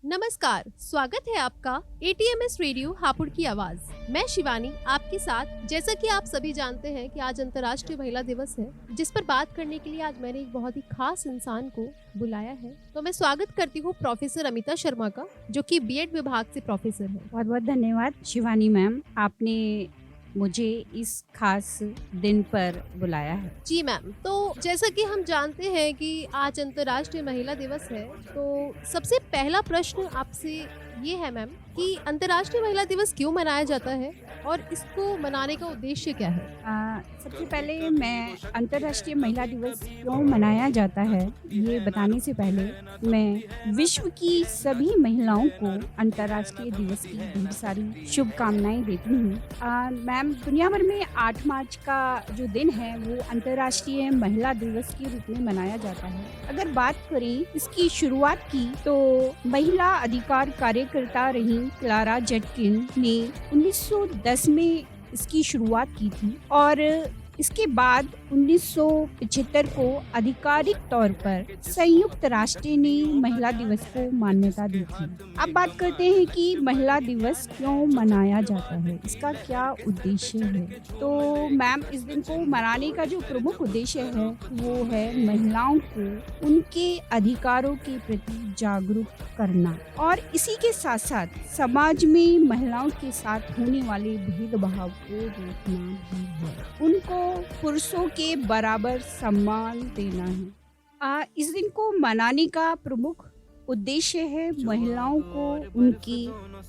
नमस्कार, स्वागत है आपका ATMS रेडियो हापुड़ की आवाज। मैं शिवानी आपके साथ। जैसा कि आप सभी जानते हैं कि आज अंतर्राष्ट्रीय महिला दिवस है, जिस पर बात करने के लिए आज मैंने एक बहुत ही खास इंसान को बुलाया है। तो मैं स्वागत करती हूँ प्रोफेसर अमिता शर्मा का, जो कि B.Ed विभाग से प्रोफेसर है। बहुत बहुत धन्यवाद शिवानी मैम, आपने मुझे इस खास दिन पर बुलाया है। जी मैम, तो जैसा कि हम जानते हैं कि आज अंतर्राष्ट्रीय महिला दिवस है, तो सबसे पहला प्रश्न आपसे ये है मैम कि अंतर्राष्ट्रीय महिला दिवस क्यों मनाया जाता है और इसको मनाने का उद्देश्य क्या है? सबसे पहले मैं अंतर्राष्ट्रीय महिला दिवस क्यों मनाया जाता है ये बताने से पहले मैं विश्व की सभी महिलाओं को अंतर्राष्ट्रीय दिवस की ढेर सारी शुभकामनाएं देती हूँ। मैम, दुनिया भर में 8 मार्च का जो दिन है वो अंतर्राष्ट्रीय महिला दिवस के रूप में मनाया जाता है। अगर बात करें इसकी शुरुआत की तो महिला अधिकार कार्यकर्ता रही क्लारा जेटकिन ने 1910 में इसकी शुरुआत की थी और इसके बाद 1975 को आधिकारिक तौर पर संयुक्त राष्ट्र ने महिला दिवस को मान्यता दी थी। अब बात करते हैं कि महिला दिवस क्यों मनाया जाता है, इसका क्या उद्देश्य है। तो मैम, इस दिन को मनाने का जो प्रमुख उद्देश्य है वो है महिलाओं को उनके अधिकारों के प्रति जागरूक करना और इसी के साथ साथ समाज में महिलाओं के साथ होने वाले भेदभाव को रोकना भी है। उनको पुरुषों के बराबर सम्मान देना है। इस दिन को मनाने का प्रमुख उद्देश्य है महिलाओं को उनके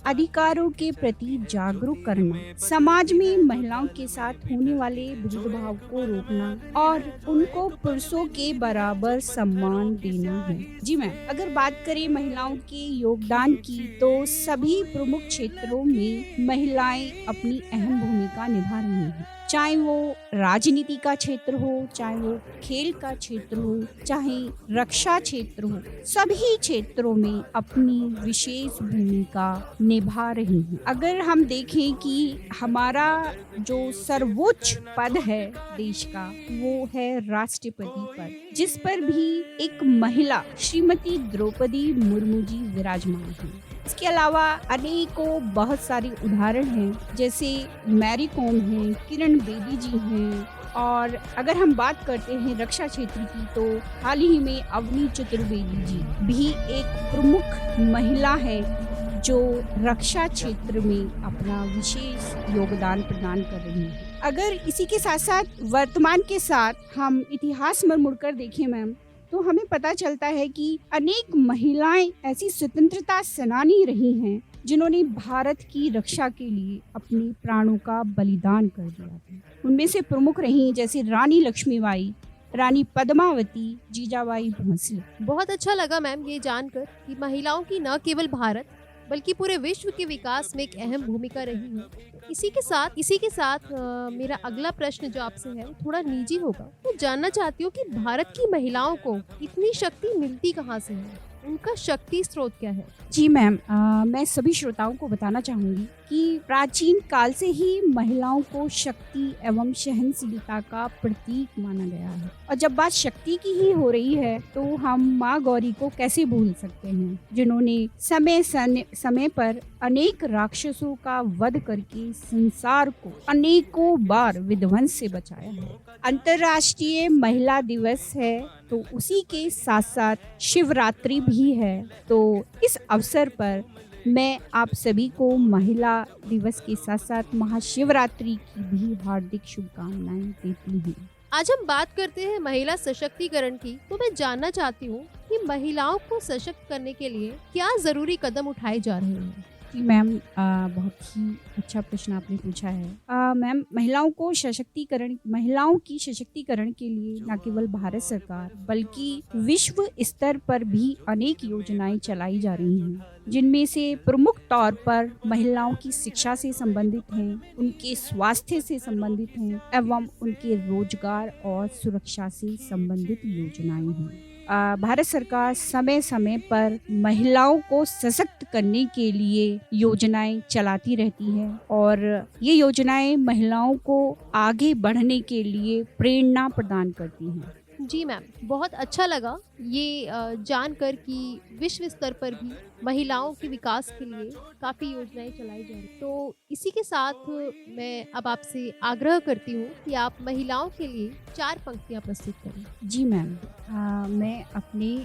अधिकारों के प्रति जागरूक करना, समाज में महिलाओं के साथ होने वाले भेदभाव को रोकना और उनको पुरुषों के बराबर सम्मान देना है। जी मैम, अगर बात करें महिलाओं के योगदान की तो सभी प्रमुख क्षेत्रों में महिलाएं अपनी अहम भूमिका निभा रही हैं। चाहे वो राजनीति का क्षेत्र हो, चाहे वो खेल का क्षेत्र हो, चाहे रक्षा क्षेत्र हो, सभी क्षेत्रों में अपनी विशेष भूमिका निभा रही हैं। अगर हम देखें कि हमारा जो सर्वोच्च पद है देश का वो है राष्ट्रपति पद, जिस पर भी एक महिला श्रीमती द्रौपदी मुर्मू जी विराजमान हैं। इसके अलावा अनेकों बहुत सारे उदाहरण हैं, जैसे मैरी कॉम हैं, किरण बेदी जी हैं और अगर हम बात करते हैं रक्षा क्षेत्र की तो हाल ही में अवनी चतुर्वेदी जी भी एक प्रमुख महिला है जो रक्षा क्षेत्र में अपना विशेष योगदान प्रदान कर रही है। अगर इसी के साथ साथ वर्तमान के साथ हम इतिहास में मुड़कर देखें मैम, तो हमें पता चलता है कि अनेक महिलाएं ऐसी स्वतंत्रता सेनानी रही हैं जिन्होंने भारत की रक्षा के लिए अपने प्राणों का बलिदान कर दिया था। उनमें से प्रमुख रही जैसे रानी लक्ष्मीबाई, रानी पद्मावती, जीजाबाई भोंसले। बहुत अच्छा लगा मैम ये जानकर कि महिलाओं की न केवल भारत बल्कि पूरे विश्व के विकास में एक अहम भूमिका रही है। इसी के साथ मेरा अगला प्रश्न जो आपसे है वो थोड़ा निजी होगा। मैं जानना चाहती हूँ कि भारत की महिलाओं को इतनी शक्ति मिलती कहाँ से है? उनका शक्ति स्रोत क्या है? जी मैम, मैं सभी श्रोताओं को बताना चाहूँगी कि प्राचीन काल से ही महिलाओं को शक्ति एवं सहनशीलता का प्रतीक माना गया है और जब बात शक्ति की ही हो रही है तो हम माँ गौरी को कैसे भूल सकते हैं, जिन्होंने समय पर अनेक राक्षसों का वध करके संसार को अनेकों बार विध्वंस से बचाया है। अंतर्राष्ट्रीय महिला दिवस है तो उसी के साथ साथ शिवरात्रि भी है, तो इस अवसर पर मैं आप सभी को महिला दिवस के साथ साथ महाशिवरात्रि की भी हार्दिक शुभकामनाएं देती हूँ। आज हम बात करते हैं महिला सशक्तिकरण की, तो मैं जानना चाहती हूँ कि महिलाओं को सशक्त करने के लिए क्या जरूरी कदम उठाए जा रहे हैं? जी मैम, बहुत ही अच्छा प्रश्न आपने पूछा है। मैम, महिलाओं की सशक्तिकरण के लिए न केवल भारत सरकार बल्कि विश्व स्तर पर भी अनेक योजनाएं चलाई जा रही हैं, जिनमें से प्रमुख तौर पर महिलाओं की शिक्षा से संबंधित हैं, उनके स्वास्थ्य से संबंधित हैं एवं उनके रोजगार और सुरक्षा से संबंधित योजनाएं हैं। भारत सरकार समय समय पर महिलाओं को सशक्त करने के लिए योजनाएं चलाती रहती है और ये योजनाएं महिलाओं को आगे बढ़ने के लिए प्रेरणा प्रदान करती हैं। जी मैम, बहुत अच्छा लगा ये जानकर कि विश्व स्तर पर भी महिलाओं के विकास के लिए काफ़ी योजनाएँ चलाई जा रही हैं। तो इसी के साथ मैं अब आपसे आग्रह करती हूँ कि आप महिलाओं के लिए 4 पंक्तियाँ प्रस्तुत करें। जी मैम, मैं अपने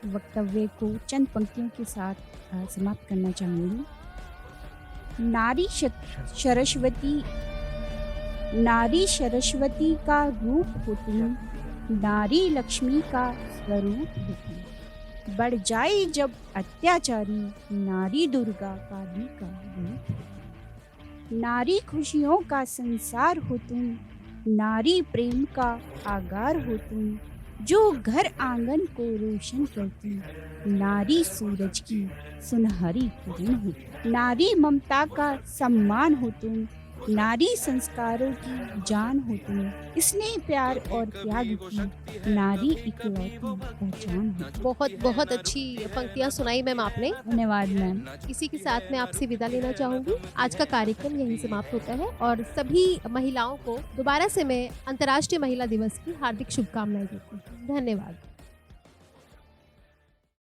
वक्तव्य को चंद पंक्तियों के साथ समाप्त करना चाहूँगी। नारी सरस्वती, नारी सरस्वती का रूप हो तुम, नारी लक्ष्मी का स्वरूप हो तुम। बढ़ जाए जब अत्याचारी, नारी दुर्गा काली का रूप हो। नारी खुशियों का संसार हो तुम, नारी प्रेम का आगार हो तुम। जो घर आंगन को रोशन करती, नारी सूरज की सुनहरी किरण हो तुम। नारी ममता का सम्मान हो तुम, नारी संस्कारों की जान हो तुम। स्नेह प्यार और त्याग की नारी इकलौती पहचान हो तुम। बहुत बहुत अच्छी पंक्तियाँ सुनाई मैम आपने। धन्यवाद मैम। इसी के साथ मैं आपसे विदा लेना चाहूँगी। आज का कार्यक्रम यहीं समाप्त होता है और सभी महिलाओं को दोबारा से मैं अंतर्राष्ट्रीय महिला दिवस की हार्दिक शुभकामनाएँ देती हूँ। धन्यवाद।